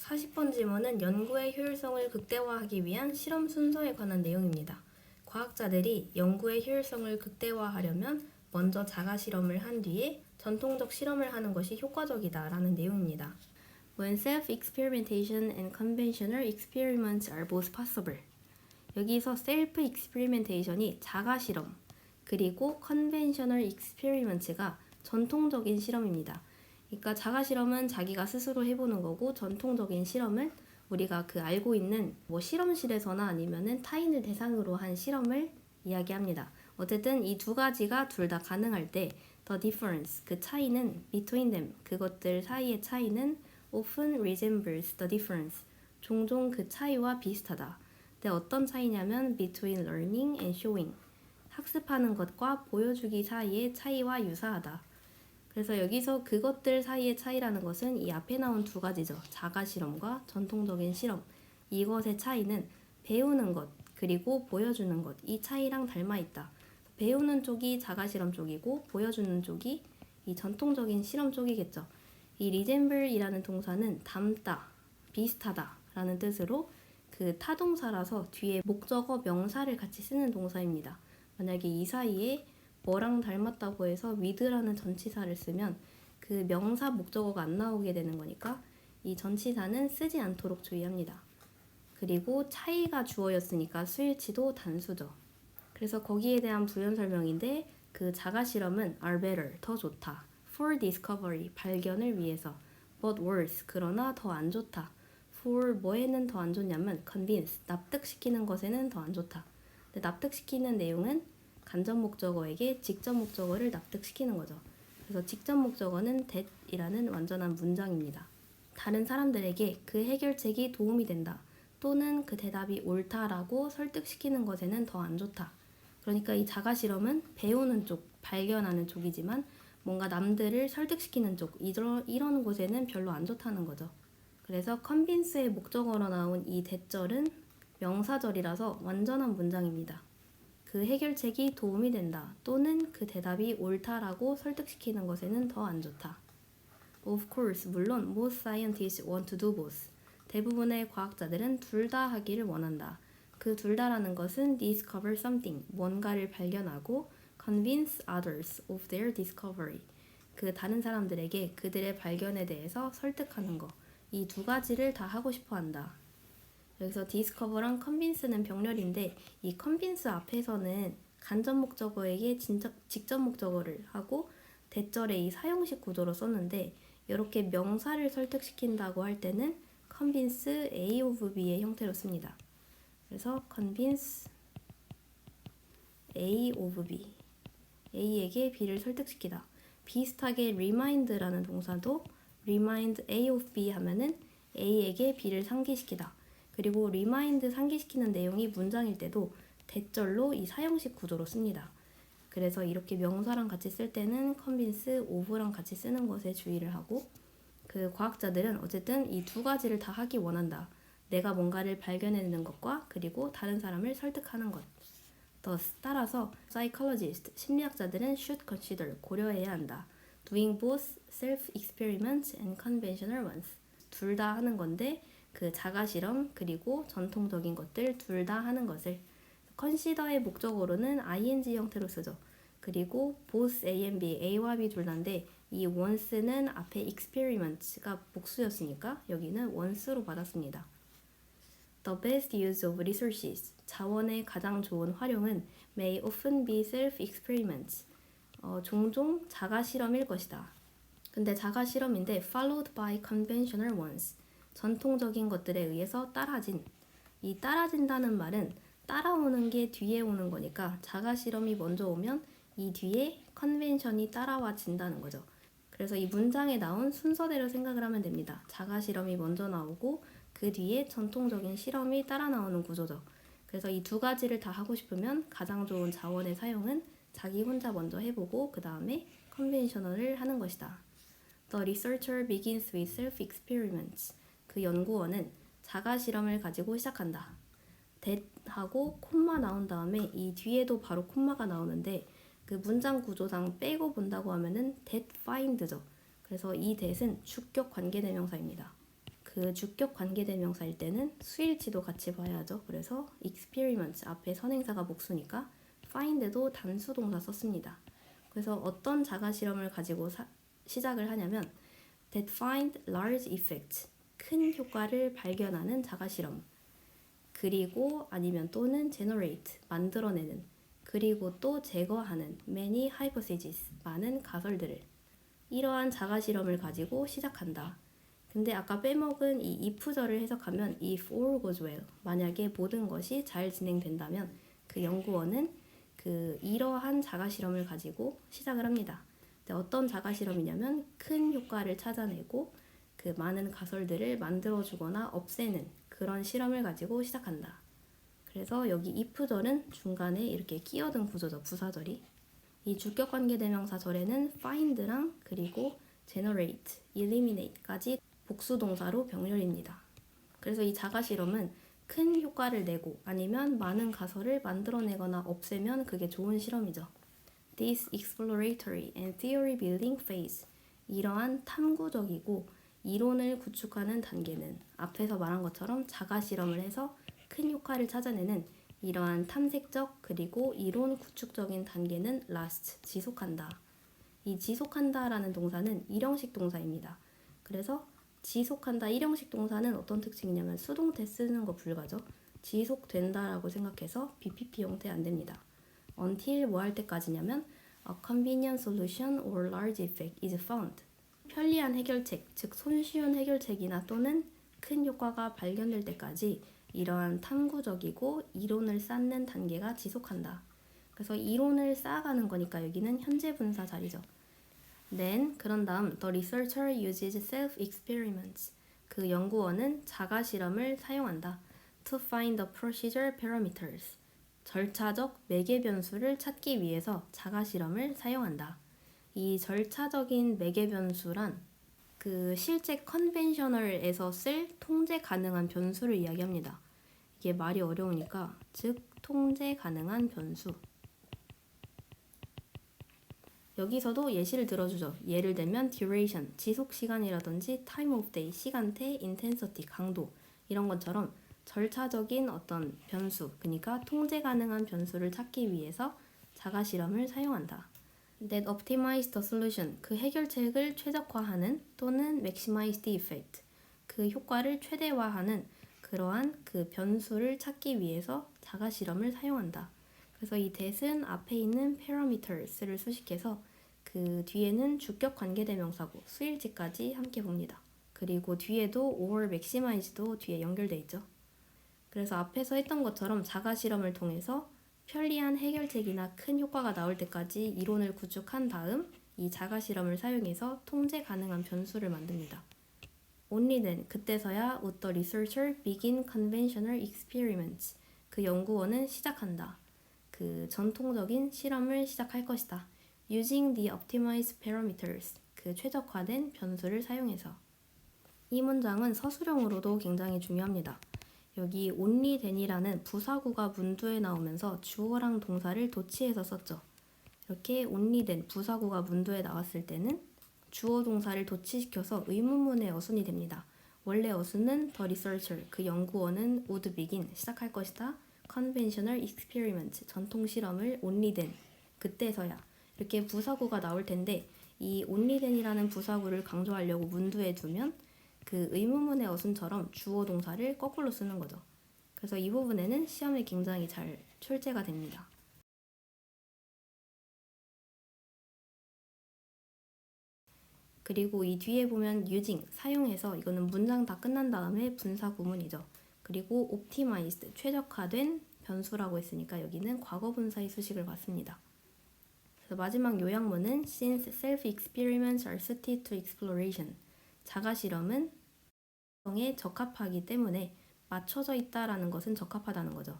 40번 질문은 연구의 효율성을 극대화하기 위한 실험 순서에 관한 내용입니다. 과학자들이 연구의 효율성을 극대화하려면 먼저 자가 실험을 한 뒤에 전통적 실험을 하는 것이 효과적이다라는 내용입니다. When self-experimentation and conventional experiments are both possible. 여기서 self-experimentation이 자가 실험, 그리고 conventional experiments가 전통적인 실험입니다. 그러니까 자가 실험은 자기가 스스로 해보는 거고, 전통적인 실험은 우리가 알고 있는 실험실에서나 아니면은 타인을 대상으로 한 실험을 이야기합니다. 어쨌든 이 두 가지가 둘 다 가능할 때 the difference, 그 차이는 between them, 그것들 사이의 차이는 often resembles the difference, 종종 그 차이와 비슷하다. 근데 어떤 차이냐면 between learning and showing, 학습하는 것과 보여주기 사이의 차이와 유사하다. 그래서 여기서 그것들 사이의 차이라는 것은 이 앞에 나온 두 가지죠. 자가 실험과 전통적인 실험. 이것의 차이는 배우는 것, 그리고 보여주는 것, 이 차이랑 닮아 있다. 배우는 쪽이 자가 실험 쪽이고 보여주는 쪽이 이 전통적인 실험 쪽이겠죠. 이 resemble이라는 동사는 닮다, 비슷하다 라는 뜻으로 그 타동사라서 뒤에 목적어 명사를 같이 쓰는 동사입니다. 만약에 이 사이에 뭐랑 닮았다고 해서 with라는 전치사를 쓰면 그 명사 목적어가 안 나오게 되는 거니까 이 전치사는 쓰지 않도록 주의합니다. 그리고 차이가 주어였으니까 수일치도 단수죠. 그래서 거기에 대한 부연 설명인데 그 자가 실험은 are better, 더 좋다. for discovery, 발견을 위해서. but worse, 그러나 더 안 좋다. for 뭐에는 더 안 좋냐면 convince, 납득시키는 것에는 더 안 좋다. 근데 납득시키는 내용은 간접 목적어에게 직접 목적어를 납득시키는 거죠. 그래서 직접 목적어는 that이라는 완전한 문장입니다. 다른 사람들에게 그 해결책이 도움이 된다. 또는 그 대답이 옳다라고 설득시키는 것에는 더 안 좋다. 그러니까 이 자가 실험은 배우는 쪽, 발견하는 쪽이지만 뭔가 남들을 설득시키는 쪽, 이런 곳에는 별로 안 좋다는 거죠. 그래서 convince의 목적어로 나온 이 that절은 명사절이라서 완전한 문장입니다. 그 해결책이 도움이 된다. 또는 그 대답이 옳다라고 설득시키는 것에는 더 안 좋다. Of course, 물론 most scientists want to do both. 대부분의 과학자들은 둘 다 하기를 원한다. 그 둘 다라는 것은 discover something, 뭔가를 발견하고 convince others of their discovery. 그 다른 사람들에게 그들의 발견에 대해서 설득하는 거. 이 두 가지를 다 하고 싶어 한다. 여기서 discover랑 convince는 병렬인데 이 convince 앞에서는 간접 목적어에게 직접 목적어를 하고 대절의 이 사용식 구조로 썼는데 이렇게 명사를 설득시킨다고 할 때는 convince A of B의 형태로 씁니다. 그래서 convince A of B, A에게 B를 설득시키다. 비슷하게 remind라는 동사도 remind A of B 하면은 A에게 B를 상기시키다. 그리고 remind 상기시키는 내용이 문장일 때도 대절로 이 사형식 구조로 씁니다. 그래서 이렇게 명사랑 같이 쓸 때는 convince, of랑 같이 쓰는 것에 주의를 하고 그 과학자들은 어쨌든 이 두 가지를 다 하기 원한다. 내가 뭔가를 발견해내는 것과 그리고 다른 사람을 설득하는 것. Thus, 따라서 psychologist, 심리학자들은 should consider, 고려해야 한다. doing both self-experiments and conventional ones. 둘 다 하는 건데 그 자가 실험 그리고 전통적인 것들 둘 다 하는 것을 consider의 목적어로는 ing 형태로 쓰죠. 그리고 both A and B, A와 B 둘 다인데 이 once는 앞에 experiments가 복수였으니까 여기는 once로 받았습니다. The best use of resources, 자원의 가장 좋은 활용은 may often be self-experiments, 종종 자가 실험일 것이다. 근데 자가 실험인데 followed by conventional ones, 전통적인 것들에 의해서 따라진. 이 따라진다는 말은 따라오는 게 뒤에 오는 거니까 자가 실험이 먼저 오면 이 뒤에 컨벤션이 따라와진다는 거죠. 그래서 이 문장에 나온 순서대로 생각을 하면 됩니다. 자가 실험이 먼저 나오고 그 뒤에 전통적인 실험이 따라 나오는 구조죠. 그래서 이 두 가지를 다 하고 싶으면 가장 좋은 자원의 사용은 자기 혼자 먼저 해보고 그 다음에 컨벤셔널을 하는 것이다. The researcher begins with self-experiments. 그 연구원은 자가 실험을 가지고 시작한다. that하고 콤마 나온 다음에 이 뒤에도 바로 콤마가 나오는데 그 문장 구조상 빼고 본다고 하면은 that find죠. 그래서 이 that은 주격 관계대명사입니다. 그 그 주격 관계대명사일 때는 수일치도 같이 봐야죠. 그래서 experiments 앞에 선행사가 복수니까 find도 단수동사 썼습니다. 그래서 어떤 자가 실험을 가지고 시작을 하냐면 that find large effects 큰 효과를 발견하는 자가 실험, 그리고 아니면 또는 generate 만들어내는, 그리고 또 제거하는 many hypotheses 많은 가설들을, 이러한 자가 실험을 가지고 시작한다. 근데 아까 빼먹은 이 if절을 해석하면 if all goes well 만약에 모든 것이 잘 진행된다면 그 연구원은 그 이러한 자가 실험을 가지고 시작을 합니다. 근데 어떤 자가 실험이냐면 큰 효과를 찾아내고 그 많은 가설들을 만들어주거나 없애는 그런 실험을 가지고 시작한다. 그래서 여기 if절은 중간에 이렇게 끼어든 구조죠. 부사절이. 이 주격관계대명사절에는 find랑 그리고 generate, eliminate까지 복수동사로 병렬입니다. 그래서 이 자가 실험은 큰 효과를 내고 아니면 많은 가설을 만들어내거나 없애면 그게 좋은 실험이죠. This exploratory and theory building phase 이러한 탐구적이고 이론을 구축하는 단계는 앞에서 말한 것처럼 자가 실험을 해서 큰 효과를 찾아내는 이러한 탐색적 그리고 이론 구축적인 단계는 last 지속한다. 이 지속한다라는 동사는 일형식 동사입니다. 그래서 지속한다 일형식 동사는 어떤 특징이냐면 수동태 쓰는 거 불가죠. 지속된다라고 생각해서 BPP 형태 안 됩니다. until 뭐 할 때까지냐면 a convenient solution or large effect is found. 편리한 해결책, 즉 손쉬운 해결책이나 또는 큰 효과가 발견될 때까지 이러한 탐구적이고 이론을 쌓는 단계가 지속한다. 그래서 이론을 쌓아가는 거니까 여기는 현재 분사 자리죠. Then 그런 다음 the researcher uses self-experiments 그 연구원은 자가 실험을 사용한다. To find the procedure parameters 절차적 매개 변수를 찾기 위해서 자가 실험을 사용한다. 이 절차적인 매개 변수란 그 실제 컨벤셔널에서 쓸 통제 가능한 변수를 이야기합니다. 이게 말이 어려우니까 즉 통제 가능한 변수. 여기서도 예시를 들어주죠. 예를 들면 duration, 지속 시간이라든지 time of day, 시간대, intensity, 강도 이런 것처럼 절차적인 어떤 변수, 그러니까 통제 가능한 변수를 찾기 위해서 자가 실험을 사용한다. That optimize the solution, 그 해결책을 최적화하는 또는 maximize the effect, 그 효과를 최대화하는 그러한 그 변수를 찾기 위해서 자가 실험을 사용한다. 그래서 이 that은 앞에 있는 parameters를 수식해서 그 뒤에는 주격 관계대명사고 수일치까지 함께 봅니다. 그리고 뒤에도 or maximize도 뒤에 연결돼 있죠. 그래서 앞에서 했던 것처럼 자가 실험을 통해서 편리한 해결책이나 큰 효과가 나올 때까지 이론을 구축한 다음 이 자가 실험을 사용해서 통제 가능한 변수를 만듭니다. Only then, 그때서야 would the researcher begin conventional experiments. 그 연구원은 시작한다. 그 전통적인 실험을 시작할 것이다. Using the optimized parameters. 그 최적화된 변수를 사용해서. 이 문장은 서술형으로도 굉장히 중요합니다. 여기 only then이라는 부사구가 문두에 나오면서 주어랑 동사를 도치해서 썼죠. 이렇게 only then 부사구가 문두에 나왔을 때는 주어 동사를 도치시켜서 의문문의 어순이 됩니다. 원래 어순은 the researcher, 그 연구원은 would begin, 시작할 것이다. conventional experiment, 전통 실험을 only then, 그때서야. 이렇게 부사구가 나올 텐데 이 only then이라는 부사구를 강조하려고 문두에 두면 그 의문문의 어순처럼 주어 동사를 거꾸로 쓰는 거죠. 그래서 이 부분에는 시험에 굉장히 잘 출제가 됩니다. 그리고 이 뒤에 보면 using, 사용해서 이거는 문장 다 끝난 다음에 분사 구문이죠. 그리고 optimized, 최적화된 변수라고 했으니까 여기는 과거 분사의 수식을 받습니다. 그래서 마지막 요약문은 since self-experiments are suited to exploration, 자가 실험은 에 적합하기 때문에 맞춰져 있다라는 것은 적합하다는 거죠.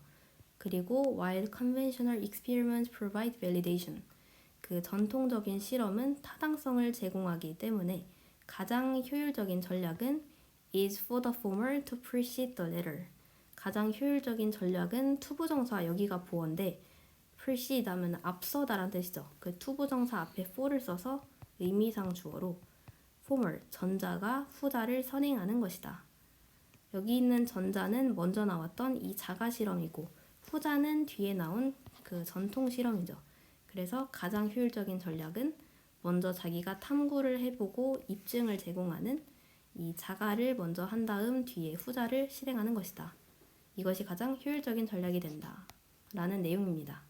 그리고 while conventional experiments provide validation, 그 전통적인 실험은 타당성을 제공하기 때문에 가장 효율적인 전략은 is for the former to precede the latter. 가장 효율적인 전략은 투부정사, 여기가 보어인데 precede 하면 앞서다라는 뜻이죠. 그 투부정사 앞에 for를 써서 의미상 주어로 former, 전자가 후자를 선행하는 것이다. 여기 있는 전자는 먼저 나왔던 이 자가 실험이고 후자는 뒤에 나온 그 전통 실험이죠. 그래서 가장 효율적인 전략은 먼저 자기가 탐구를 해보고 입증을 제공하는 이 자가를 먼저 한 다음 뒤에 후자를 실행하는 것이다. 이것이 가장 효율적인 전략이 된다. 라는 내용입니다.